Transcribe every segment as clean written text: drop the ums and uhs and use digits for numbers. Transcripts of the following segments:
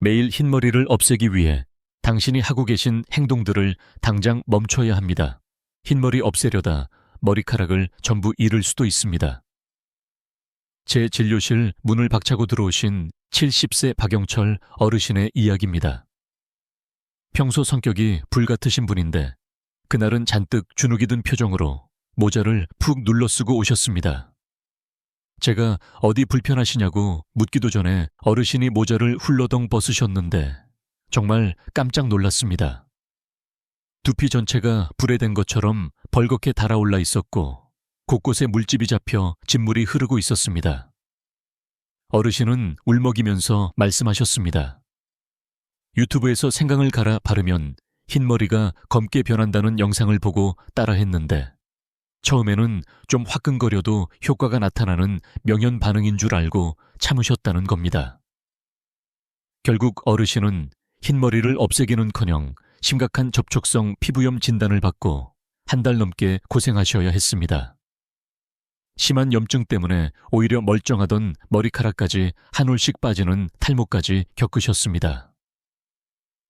매일 흰머리를 없애기 위해 당신이 하고 계신 행동들을 당장 멈춰야 합니다. 흰머리 없애려다 머리카락을 전부 잃을 수도 있습니다. 제 진료실 문을 박차고 들어오신 70세 박영철 어르신의 이야기입니다. 평소 성격이 불같으신 분인데 그날은 잔뜩 주눅이 든 표정으로 모자를 푹 눌러쓰고 오셨습니다. 제가 어디 불편하시냐고 묻기도 전에 어르신이 모자를 훌러덩 벗으셨는데 정말 깜짝 놀랐습니다. 두피 전체가 불에 댄 것처럼 벌겋게 달아올라 있었고 곳곳에 물집이 잡혀 진물이 흐르고 있었습니다. 어르신은 울먹이면서 말씀하셨습니다. 유튜브에서 생강을 갈아 바르면 흰머리가 검게 변한다는 영상을 보고 따라했는데 처음에는 좀 화끈거려도 효과가 나타나는 명현 반응인 줄 알고 참으셨다는 겁니다. 결국 어르신은 흰머리를 없애기는커녕 심각한 접촉성 피부염 진단을 받고 한 달 넘게 고생하셔야 했습니다. 심한 염증 때문에 오히려 멀쩡하던 머리카락까지 한 올씩 빠지는 탈모까지 겪으셨습니다.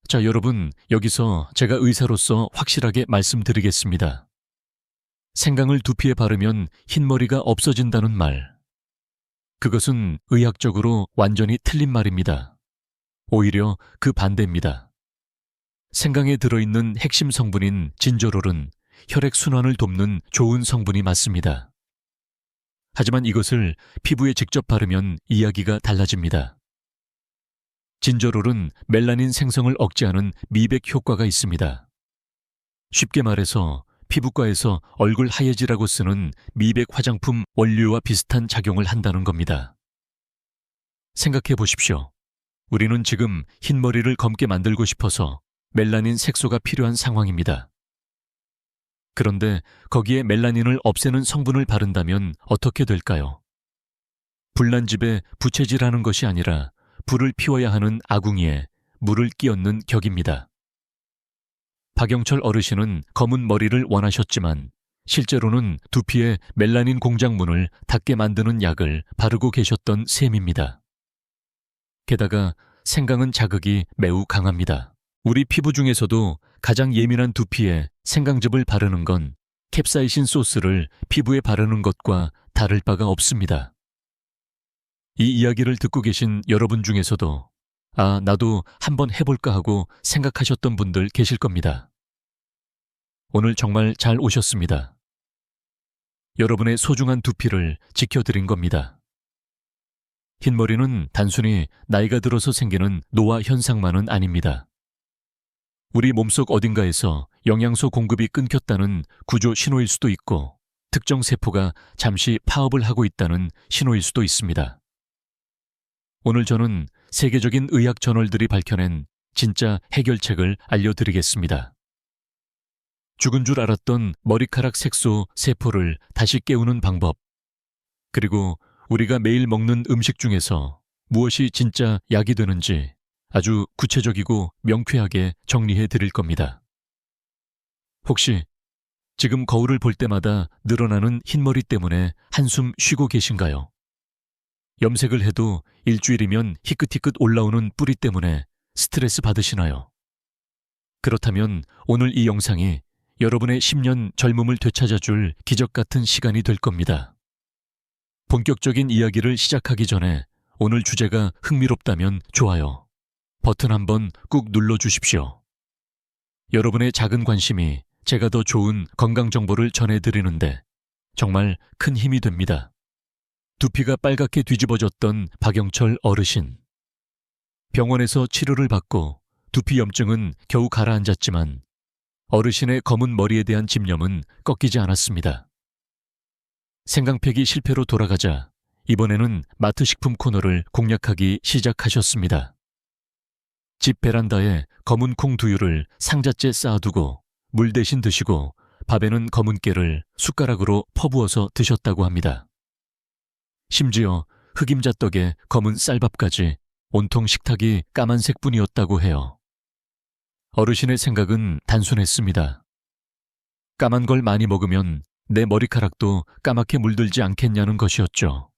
자, 여러분, 여기서 제가 의사로서 확실하게 말씀드리겠습니다. 생강을 두피에 바르면 흰머리가 없어진다는 말. 그것은 의학적으로 완전히 틀린 말입니다. 오히려 그 반대입니다. 생강에 들어있는 핵심 성분인 진저롤은 혈액순환을 돕는 좋은 성분이 맞습니다. 하지만 이것을 피부에 직접 바르면 이야기가 달라집니다. 진저롤은 멜라닌 생성을 억제하는 미백 효과가 있습니다. 쉽게 말해서 피부과에서 얼굴 하얘지라고 쓰는 미백 화장품 원료와 비슷한 작용을 한다는 겁니다. 생각해 보십시오. 우리는 지금 흰머리를 검게 만들고 싶어서 멜라닌 색소가 필요한 상황입니다. 그런데 거기에 멜라닌을 없애는 성분을 바른다면 어떻게 될까요? 불난 집에 부채질하는 것이 아니라 불을 피워야 하는 아궁이에 물을 끼얹는 격입니다. 박영철 어르신은 검은 머리를 원하셨지만 실제로는 두피에 멜라닌 공작문을 닫게 만드는 약을 바르고 계셨던 셈입니다. 게다가 생강은 자극이 매우 강합니다. 우리 피부 중에서도 가장 예민한 두피에 생강즙을 바르는 건 캡사이신 소스를 피부에 바르는 것과 다를 바가 없습니다. 이 이야기를 듣고 계신 여러분 중에서도 나도 한번 해볼까 하고 생각하셨던 분들 계실 겁니다. 오늘 정말 잘 오셨습니다. 여러분의 소중한 두피를 지켜드린 겁니다. 흰머리는 단순히 나이가 들어서 생기는 노화 현상만은 아닙니다. 우리 몸속 어딘가에서 영양소 공급이 끊겼다는 구조 신호일 수도 있고 특정 세포가 잠시 파업을 하고 있다는 신호일 수도 있습니다. 오늘 저는 세계적인 의학 저널들이 밝혀낸 진짜 해결책을 알려드리겠습니다. 죽은 줄 알았던 머리카락 색소 세포를 다시 깨우는 방법, 그리고 우리가 매일 먹는 음식 중에서 무엇이 진짜 약이 되는지 아주 구체적이고 명쾌하게 정리해 드릴 겁니다. 혹시 지금 거울을 볼 때마다 늘어나는 흰머리 때문에 한숨 쉬고 계신가요? 염색을 해도 일주일이면 희끗희끗 올라오는 뿌리 때문에 스트레스 받으시나요? 그렇다면 오늘 이 영상이 여러분의 10년 젊음을 되찾아줄 기적 같은 시간이 될 겁니다. 본격적인 이야기를 시작하기 전에 오늘 주제가 흥미롭다면 좋아요 버튼 한번 꾹 눌러주십시오. 여러분의 작은 관심이 제가 더 좋은 건강 정보를 전해드리는데 정말 큰 힘이 됩니다. 두피가 빨갛게 뒤집어졌던 박영철 어르신. 병원에서 치료를 받고 두피 염증은 겨우 가라앉았지만 어르신의 검은 머리에 대한 집념은 꺾이지 않았습니다. 생강팩이 실패로 돌아가자 이번에는 마트 식품 코너를 공략하기 시작하셨습니다. 집 베란다에 검은 콩 두유를 상자째 쌓아두고 물 대신 드시고 밥에는 검은 깨를 숟가락으로 퍼부어서 드셨다고 합니다. 심지어 흑임자떡에 검은 쌀밥까지 온통 식탁이 까만색 뿐이었다고 해요. 어르신의 생각은 단순했습니다. 까만 걸 많이 먹으면 내 머리카락도 까맣게 물들지 않겠냐는 것이었죠.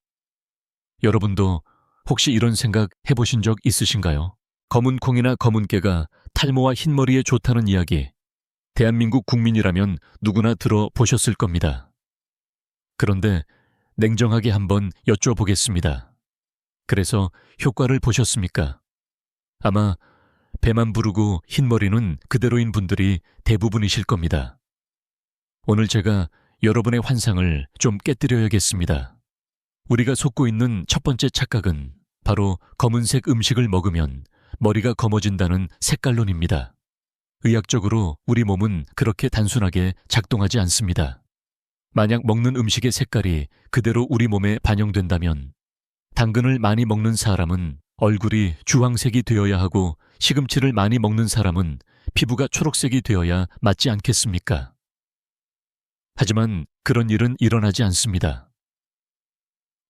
여러분도 혹시 이런 생각 해보신 적 있으신가요? 검은 콩이나 검은 깨가 탈모와 흰머리에 좋다는 이야기, 대한민국 국민이라면 누구나 들어보셨을 겁니다. 그런데 냉정하게 한번 여쭤보겠습니다. 그래서 효과를 보셨습니까? 아마 배만 부르고 흰머리는 그대로인 분들이 대부분이실 겁니다. 오늘 제가 여러분의 환상을 좀 깨뜨려야겠습니다. 우리가 속고 있는 첫 번째 착각은 바로 검은색 음식을 먹으면 머리가 검어진다는 색깔론입니다. 의학적으로 우리 몸은 그렇게 단순하게 작동하지 않습니다. 만약 먹는 음식의 색깔이 그대로 우리 몸에 반영된다면 당근을 많이 먹는 사람은 얼굴이 주황색이 되어야 하고 시금치를 많이 먹는 사람은 피부가 초록색이 되어야 맞지 않겠습니까? 하지만 그런 일은 일어나지 않습니다.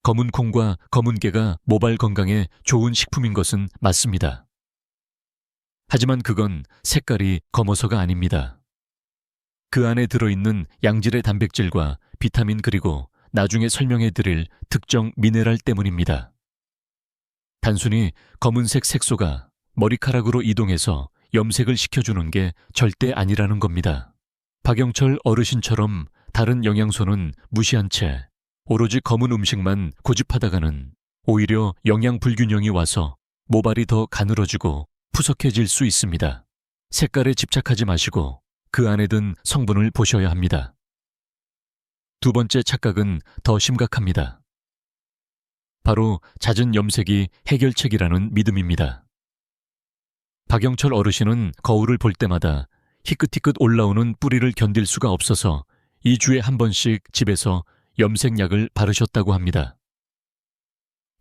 검은 콩과 검은 깨가 모발 건강에 좋은 식품인 것은 맞습니다. 하지만 그건 색깔이 검어서가 아닙니다. 그 안에 들어있는 양질의 단백질과 비타민 그리고 나중에 설명해 드릴 특정 미네랄 때문입니다. 단순히 검은색 색소가 머리카락으로 이동해서 염색을 시켜주는 게 절대 아니라는 겁니다. 박영철 어르신처럼 다른 영양소는 무시한 채 오로지 검은 음식만 고집하다가는 오히려 영양 불균형이 와서 모발이 더 가늘어지고 푸석해질 수 있습니다. 색깔에 집착하지 마시고 그 안에 든 성분을 보셔야 합니다. 두 번째 착각은 더 심각합니다. 바로 잦은 염색이 해결책이라는 믿음입니다. 박영철 어르신은 거울을 볼 때마다 희끗희끗 올라오는 뿌리를 견딜 수가 없어서 2주에 한 번씩 집에서 염색약을 바르셨다고 합니다.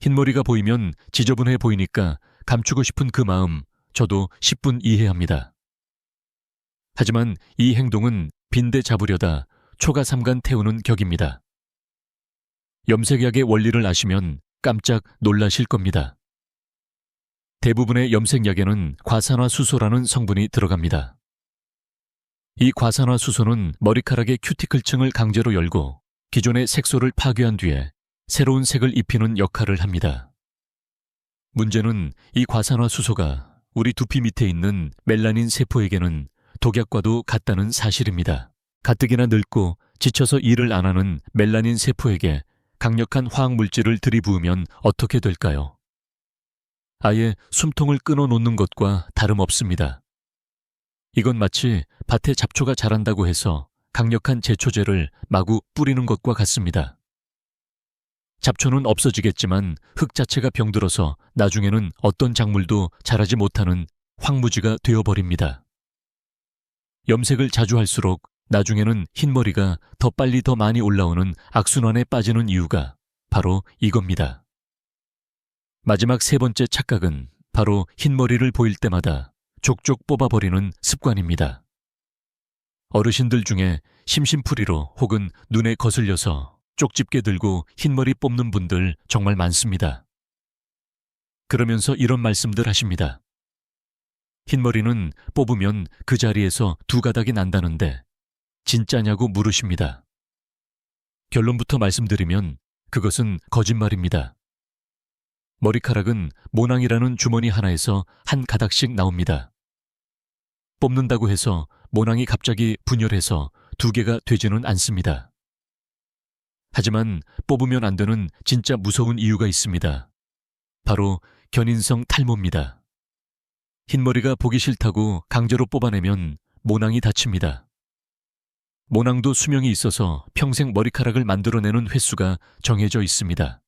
흰머리가 보이면 지저분해 보이니까 감추고 싶은 그 마음 저도 10분 이해합니다. 하지만 이 행동은 빈대 잡으려다 초가삼간 태우는 격입니다. 염색약의 원리를 아시면 깜짝 놀라실 겁니다. 대부분의 염색약에는 과산화수소라는 성분이 들어갑니다. 이 과산화수소는 머리카락의 큐티클층을 강제로 열고 기존의 색소를 파괴한 뒤에 새로운 색을 입히는 역할을 합니다. 문제는 이 과산화수소가 우리 두피 밑에 있는 멜라닌 세포에게는 독약과도 같다는 사실입니다. 가뜩이나 늙고 지쳐서 일을 안 하는 멜라닌 세포에게 강력한 화학물질을 들이부으면 어떻게 될까요? 아예 숨통을 끊어놓는 것과 다름없습니다. 이건 마치 밭에 잡초가 자란다고 해서 강력한 제초제를 마구 뿌리는 것과 같습니다. 잡초는 없어지겠지만 흙 자체가 병들어서 나중에는 어떤 작물도 자라지 못하는 황무지가 되어버립니다. 염색을 자주 할수록 나중에는 흰머리가 더 빨리 더 많이 올라오는 악순환에 빠지는 이유가 바로 이겁니다. 마지막 세 번째 착각은 바로 흰머리를 보일 때마다 족족 뽑아버리는 습관입니다. 어르신들 중에 심심풀이로 혹은 눈에 거슬려서 쪽집게 들고 흰머리 뽑는 분들 정말 많습니다. 그러면서 이런 말씀들 하십니다. 흰머리는 뽑으면 그 자리에서 두 가닥이 난다는데 진짜냐고 물으십니다. 결론부터 말씀드리면 그것은 거짓말입니다. 머리카락은 모낭이라는 주머니 하나에서 한 가닥씩 나옵니다. 뽑는다고 해서 모낭이 갑자기 분열해서 두 개가 되지는 않습니다. 하지만 뽑으면 안 되는 진짜 무서운 이유가 있습니다. 바로 견인성 탈모입니다. 흰머리가 보기 싫다고 강제로 뽑아내면 모낭이 다칩니다. 모낭도 수명이 있어서 평생 머리카락을 만들어내는 횟수가 정해져 있습니다.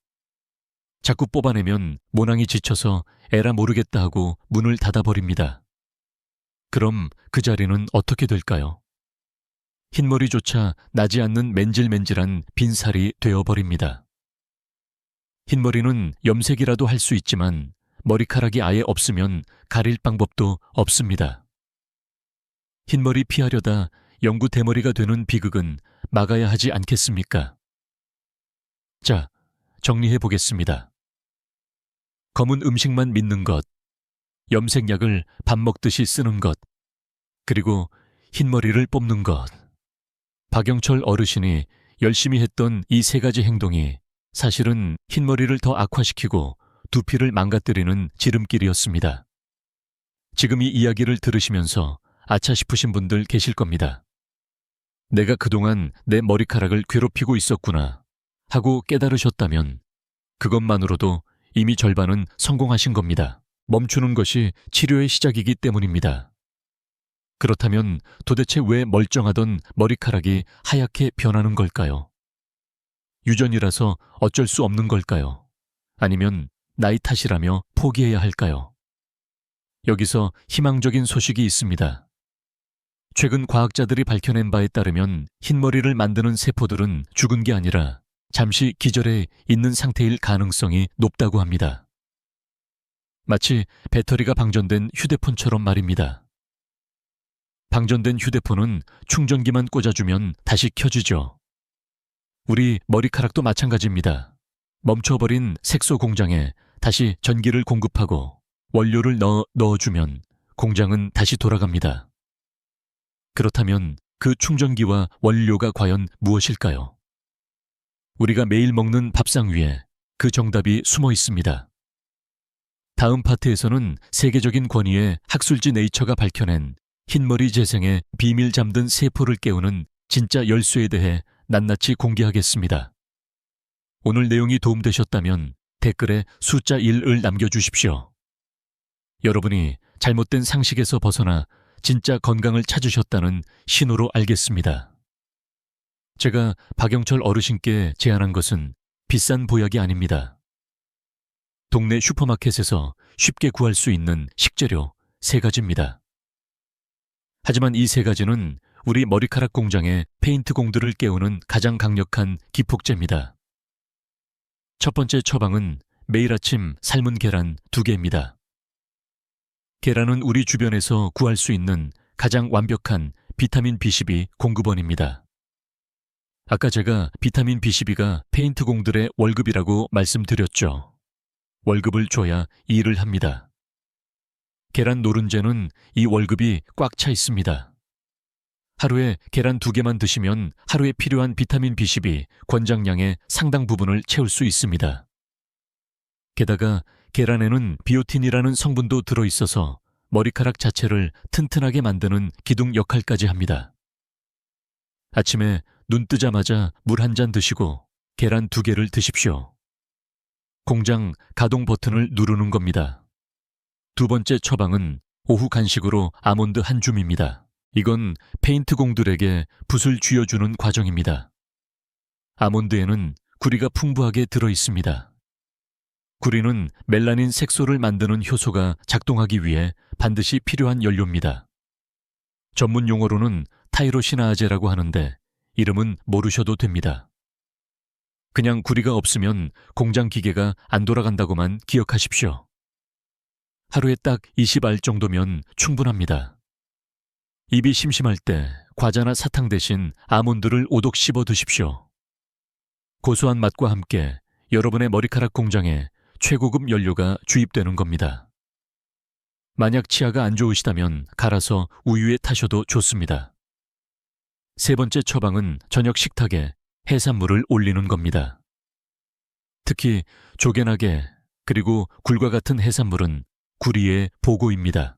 자꾸 뽑아내면 모낭이 지쳐서 에라 모르겠다 하고 문을 닫아버립니다. 그럼 그 자리는 어떻게 될까요? 흰머리조차 나지 않는 맨질맨질한 빈살이 되어버립니다. 흰머리는 염색이라도 할 수 있지만 머리카락이 아예 없으면 가릴 방법도 없습니다. 흰머리 피하려다 영구 대머리가 되는 비극은 막아야 하지 않겠습니까? 자, 정리해 보겠습니다. 검은 음식만 믿는 것, 염색약을 밥 먹듯이 쓰는 것, 그리고 흰머리를 뽑는 것. 박영철 어르신이 열심히 했던 이 세 가지 행동이 사실은 흰머리를 더 악화시키고 두피를 망가뜨리는 지름길이었습니다. 지금 이 이야기를 들으시면서 아차 싶으신 분들 계실 겁니다. 내가 그동안 내 머리카락을 괴롭히고 있었구나 하고 깨달으셨다면 그것만으로도 이미 절반은 성공하신 겁니다. 멈추는 것이 치료의 시작이기 때문입니다. 그렇다면 도대체 왜 멀쩡하던 머리카락이 하얗게 변하는 걸까요? 유전이라서 어쩔 수 없는 걸까요? 아니면 나이 탓이라며 포기해야 할까요? 여기서 희망적인 소식이 있습니다. 최근 과학자들이 밝혀낸 바에 따르면 흰머리를 만드는 세포들은 죽은 게 아니라 잠시 기절해 있는 상태일 가능성이 높다고 합니다. 마치 배터리가 방전된 휴대폰처럼 말입니다. 방전된 휴대폰은 충전기만 꽂아주면 다시 켜지죠. 우리 머리카락도 마찬가지입니다. 멈춰버린 색소 공장에 다시 전기를 공급하고 원료를 넣어주면 공장은 다시 돌아갑니다. 그렇다면 그 충전기와 원료가 과연 무엇일까요? 우리가 매일 먹는 밥상 위에 그 정답이 숨어 있습니다. 다음 파트에서는 세계적인 권위의 학술지 네이처가 밝혀낸 흰머리 재생에 비밀 잠든 세포를 깨우는 진짜 열쇠에 대해 낱낱이 공개하겠습니다. 오늘 내용이 도움되셨다면 댓글에 숫자 1을 남겨주십시오. 여러분이 잘못된 상식에서 벗어나 진짜 건강을 찾으셨다는 신호로 알겠습니다. 제가 박영철 어르신께 제안한 것은 비싼 보약이 아닙니다. 동네 슈퍼마켓에서 쉽게 구할 수 있는 식재료 3가지입니다. 하지만 이 3가지는 우리 머리카락 공장의 페인트 공들을 깨우는 가장 강력한 기폭제입니다. 첫 번째 처방은 매일 아침 삶은 계란 2개입니다. 계란은 우리 주변에서 구할 수 있는 가장 완벽한 비타민 B12 공급원입니다. 아까 제가 비타민 B12가 페인트 공들의 월급이라고 말씀드렸죠. 월급을 줘야 일을 합니다. 계란 노른자는 이 월급이 꽉 차 있습니다. 하루에 계란 2개만 드시면 하루에 필요한 비타민 B12 권장량의 상당 부분을 채울 수 있습니다. 게다가 계란에는 비오틴이라는 성분도 들어있어서 머리카락 자체를 튼튼하게 만드는 기둥 역할까지 합니다. 아침에 눈 뜨자마자 물 1잔 드시고 계란 2개를 드십시오. 공장 가동 버튼을 누르는 겁니다. 두 번째 처방은 오후 간식으로 아몬드 한 줌입니다. 이건 페인트 공들에게 붓을 쥐어주는 과정입니다. 아몬드에는 구리가 풍부하게 들어있습니다. 구리는 멜라닌 색소를 만드는 효소가 작동하기 위해 반드시 필요한 연료입니다. 전문 용어로는 타이로시나아제라고 하는데 이름은 모르셔도 됩니다. 그냥 구리가 없으면 공장 기계가 안 돌아간다고만 기억하십시오. 하루에 딱 20알 정도면 충분합니다. 입이 심심할 때 과자나 사탕 대신 아몬드를 오독 씹어 드십시오. 고소한 맛과 함께 여러분의 머리카락 공장에 최고급 연료가 주입되는 겁니다. 만약 치아가 안 좋으시다면 갈아서 우유에 타셔도 좋습니다. 세 번째 처방은 저녁 식탁에 해산물을 올리는 겁니다. 특히 조개나게 그리고 굴과 같은 해산물은 구리의 보고입니다.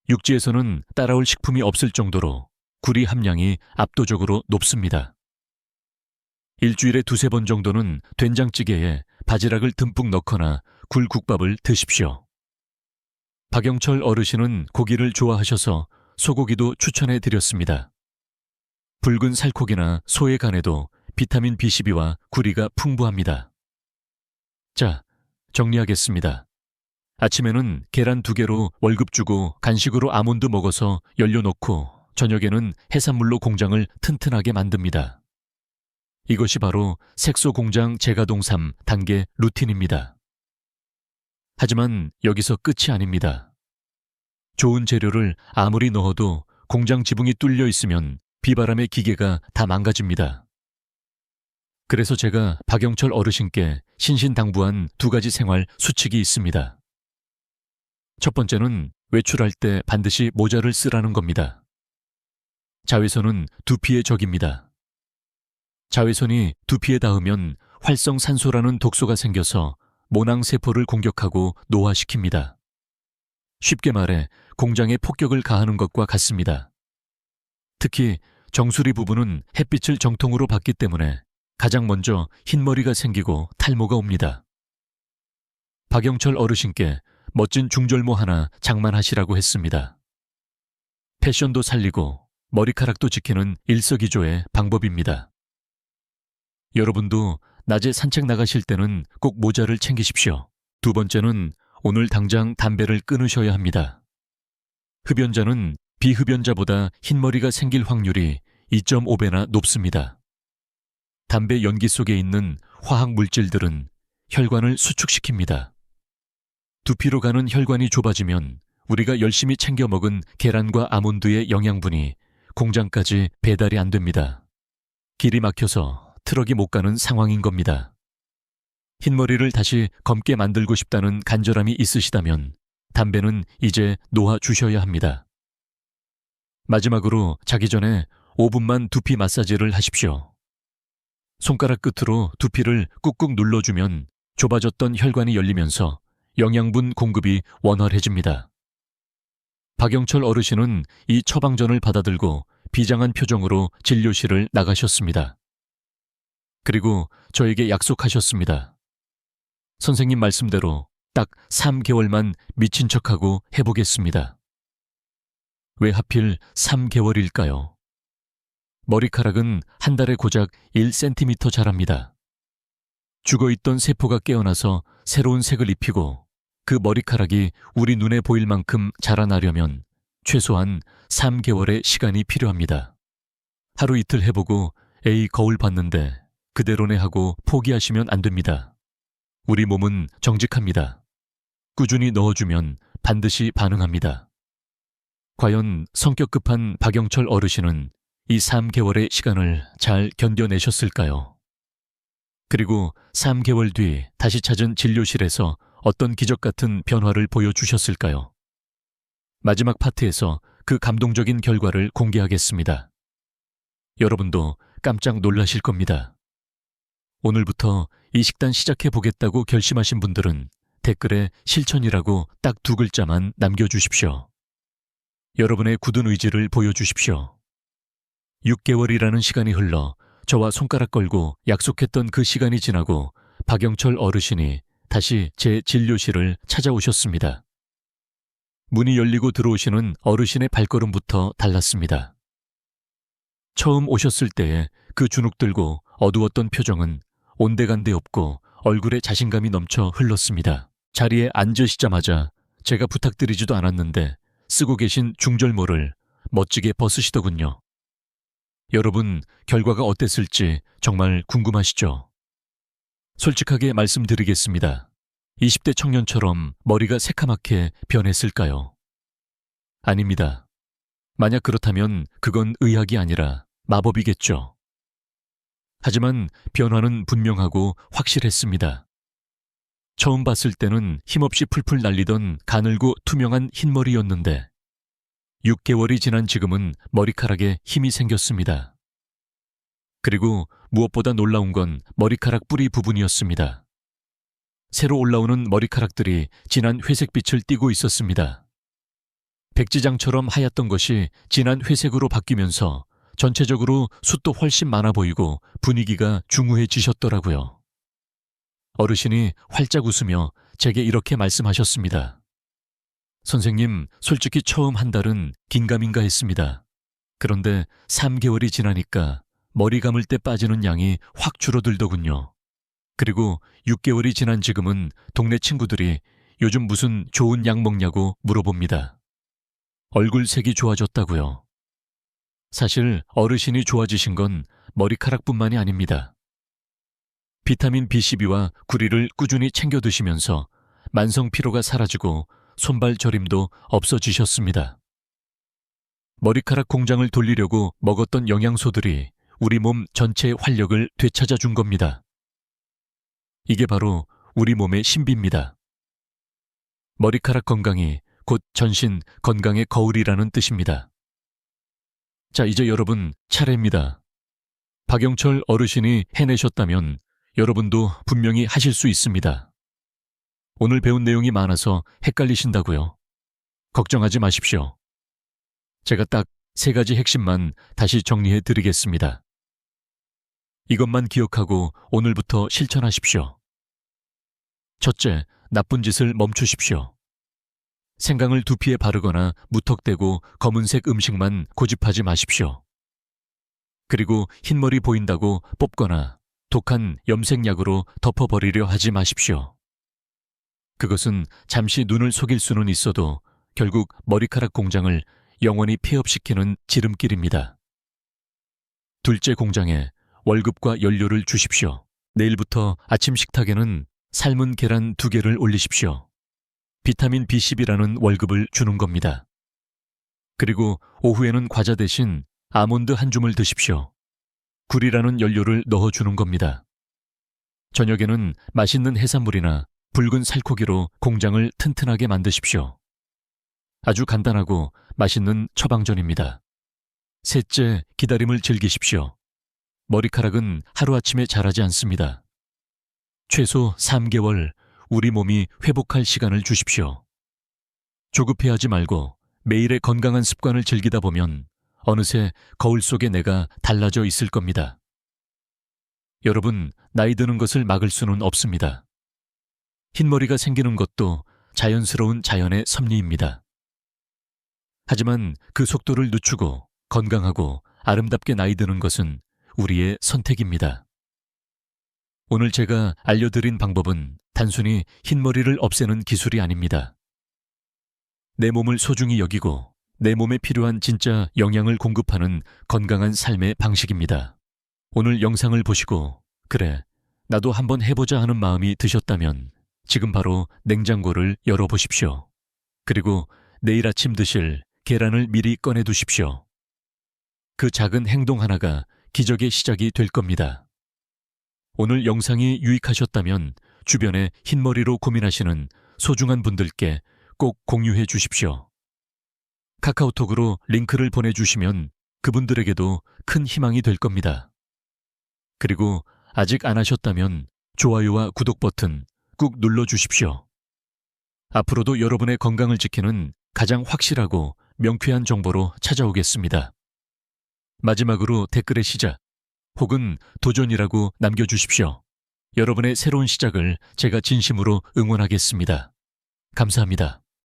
육지에서는 따라올 식품이 없을 정도로 구리 함량이 압도적으로 높습니다. 일주일에 2-3번 정도는 된장찌개에 바지락을 듬뿍 넣거나 굴국밥을 드십시오. 박영철 어르신은 고기를 좋아하셔서 소고기도 추천해 드렸습니다. 붉은 살코기나 소의 간에도 비타민 B12와 구리가 풍부합니다. 자, 정리하겠습니다. 아침에는 계란 2개로 월급 주고 간식으로 아몬드 먹어서 연료 넣고 저녁에는 해산물로 공장을 튼튼하게 만듭니다. 이것이 바로 색소 공장 재가동 3단계 루틴입니다. 하지만 여기서 끝이 아닙니다. 좋은 재료를 아무리 넣어도 공장 지붕이 뚫려 있으면 비바람의 기계가 다 망가집니다. 그래서 제가 박영철 어르신께 신신당부한 2가지 생활 수칙이 있습니다. 첫 번째는 외출할 때 반드시 모자를 쓰라는 겁니다. 자외선은 두피의 적입니다. 자외선이 두피에 닿으면 활성산소라는 독소가 생겨서 모낭세포를 공격하고 노화시킵니다. 쉽게 말해 공장에 폭격을 가하는 것과 같습니다. 특히 정수리 부분은 햇빛을 정통으로 받기 때문에 가장 먼저 흰머리가 생기고 탈모가 옵니다. 박영철 어르신께 멋진 중절모 하나 장만하시라고 했습니다. 패션도 살리고 머리카락도 지키는 일석이조의 방법입니다. 여러분도 낮에 산책 나가실 때는 꼭 모자를 챙기십시오. 두 번째는 오늘 당장 담배를 끊으셔야 합니다. 흡연자는 비흡연자보다 흰머리가 생길 확률이 2.5배나 높습니다. 담배 연기 속에 있는 화학 물질들은 혈관을 수축시킵니다. 두피로 가는 혈관이 좁아지면 우리가 열심히 챙겨 먹은 계란과 아몬드의 영양분이 공장까지 배달이 안 됩니다. 길이 막혀서 트럭이 못 가는 상황인 겁니다. 흰머리를 다시 검게 만들고 싶다는 간절함이 있으시다면 담배는 이제 놓아 주셔야 합니다. 마지막으로 자기 전에 5분만 두피 마사지를 하십시오. 손가락 끝으로 두피를 꾹꾹 눌러주면 좁아졌던 혈관이 열리면서 영양분 공급이 원활해집니다. 박영철 어르신은 이 처방전을 받아들고 비장한 표정으로 진료실을 나가셨습니다. 그리고 저에게 약속하셨습니다. 선생님 말씀대로 딱 3개월만 미친 척하고 해보겠습니다. 왜 하필 3개월일까요? 머리카락은 한 달에 고작 1cm 자랍니다. 죽어있던 세포가 깨어나서 새로운 색을 입히고 그 머리카락이 우리 눈에 보일 만큼 자라나려면 최소한 3개월의 시간이 필요합니다. 하루 이틀 해보고 에이 거울 봤는데 그대로네 하고 포기하시면 안 됩니다. 우리 몸은 정직합니다. 꾸준히 넣어주면 반드시 반응합니다. 과연 성격 급한 박영철 어르신은 이 3개월의 시간을 잘 견뎌내셨을까요? 그리고 3개월 뒤 다시 찾은 진료실에서 어떤 기적 같은 변화를 보여주셨을까요? 마지막 파트에서 그 감동적인 결과를 공개하겠습니다. 여러분도 깜짝 놀라실 겁니다. 오늘부터 이 식단 시작해 보겠다고 결심하신 분들은 댓글에 실천이라고 딱 2글자만 남겨주십시오. 여러분의 굳은 의지를 보여주십시오. 6개월이라는 시간이 흘러 저와 손가락 걸고 약속했던 그 시간이 지나고 박영철 어르신이 다시 제 진료실을 찾아오셨습니다. 문이 열리고 들어오시는 어르신의 발걸음부터 달랐습니다. 처음 오셨을 때의 그 주눅들고 어두웠던 표정은 온데간데 없고 얼굴에 자신감이 넘쳐 흘렀습니다. 자리에 앉으시자마자 제가 부탁드리지도 않았는데 쓰고 계신 중절모를 멋지게 벗으시더군요. 여러분, 결과가 어땠을지 정말 궁금하시죠? 솔직하게 말씀드리겠습니다. 20대 청년처럼 머리가 새카맣게 변했을까요? 아닙니다. 만약 그렇다면 그건 의학이 아니라 마법이겠죠. 하지만 변화는 분명하고 확실했습니다. 처음 봤을 때는 힘없이 풀풀 날리던 가늘고 투명한 흰머리였는데 6개월이 지난 지금은 머리카락에 힘이 생겼습니다. 그리고 무엇보다 놀라운 건 머리카락 뿌리 부분이었습니다. 새로 올라오는 머리카락들이 진한 회색빛을 띠고 있었습니다. 백지장처럼 하얗던 것이 진한 회색으로 바뀌면서 전체적으로 숱도 훨씬 많아 보이고 분위기가 중후해지셨더라고요. 어르신이 활짝 웃으며 제게 이렇게 말씀하셨습니다. 선생님, 솔직히 처음 한 달은 긴가민가 했습니다. 그런데 3개월이 지나니까 머리 감을 때 빠지는 양이 확 줄어들더군요. 그리고 6개월이 지난 지금은 동네 친구들이 요즘 무슨 좋은 약 먹냐고 물어봅니다. 얼굴 색이 좋아졌다고요. 사실 어르신이 좋아지신 건 머리카락뿐만이 아닙니다. 비타민 B12와 구리를 꾸준히 챙겨 드시면서 만성 피로가 사라지고 손발 저림도 없어지셨습니다. 머리카락 공장을 돌리려고 먹었던 영양소들이 우리 몸 전체의 활력을 되찾아 준 겁니다. 이게 바로 우리 몸의 신비입니다. 머리카락 건강이 곧 전신 건강의 거울이라는 뜻입니다. 자, 이제 여러분 차례입니다. 박영철 어르신이 해내셨다면 여러분도 분명히 하실 수 있습니다. 오늘 배운 내용이 많아서 헷갈리신다고요? 걱정하지 마십시오. 제가 딱 3가지 핵심만 다시 정리해 드리겠습니다. 이것만 기억하고 오늘부터 실천하십시오. 첫째, 나쁜 짓을 멈추십시오. 생강을 두피에 바르거나 무턱대고 검은색 음식만 고집하지 마십시오. 그리고 흰머리 보인다고 뽑거나 독한 염색약으로 덮어버리려 하지 마십시오. 그것은 잠시 눈을 속일 수는 있어도 결국 머리카락 공장을 영원히 폐업시키는 지름길입니다. 둘째 공장에 월급과 연료를 주십시오. 내일부터 아침 식탁에는 삶은 계란 2개를 올리십시오. 비타민 B10이라는 월급을 주는 겁니다. 그리고 오후에는 과자 대신 아몬드 한 줌을 드십시오. 굴이라는 연료를 넣어주는 겁니다. 저녁에는 맛있는 해산물이나 붉은 살코기로 공장을 튼튼하게 만드십시오. 아주 간단하고 맛있는 처방전입니다. 셋째, 기다림을 즐기십시오. 머리카락은 하루아침에 자라지 않습니다. 최소 3개월 우리 몸이 회복할 시간을 주십시오. 조급해하지 말고 매일의 건강한 습관을 즐기다 보면 어느새 거울 속에 내가 달라져 있을 겁니다. 여러분, 나이 드는 것을 막을 수는 없습니다. 흰머리가 생기는 것도 자연스러운 자연의 섭리입니다. 하지만 그 속도를 늦추고 건강하고 아름답게 나이 드는 것은 우리의 선택입니다. 오늘 제가 알려드린 방법은 단순히 흰머리를 없애는 기술이 아닙니다. 내 몸을 소중히 여기고 내 몸에 필요한 진짜 영양을 공급하는 건강한 삶의 방식입니다. 오늘 영상을 보시고 그래, 나도 한번 해보자 하는 마음이 드셨다면 지금 바로 냉장고를 열어보십시오. 그리고 내일 아침 드실 계란을 미리 꺼내 두십시오. 그 작은 행동 하나가 기적의 시작이 될 겁니다. 오늘 영상이 유익하셨다면 주변에 흰머리로 고민하시는 소중한 분들께 꼭 공유해 주십시오. 카카오톡으로 링크를 보내주시면 그분들에게도 큰 희망이 될 겁니다. 그리고 아직 안 하셨다면 좋아요와 구독 버튼 꾹 눌러주십시오. 앞으로도 여러분의 건강을 지키는 가장 확실하고 명쾌한 정보로 찾아오겠습니다. 마지막으로 댓글의 시작 혹은 도전이라고 남겨주십시오. 여러분의 새로운 시작을 제가 진심으로 응원하겠습니다. 감사합니다.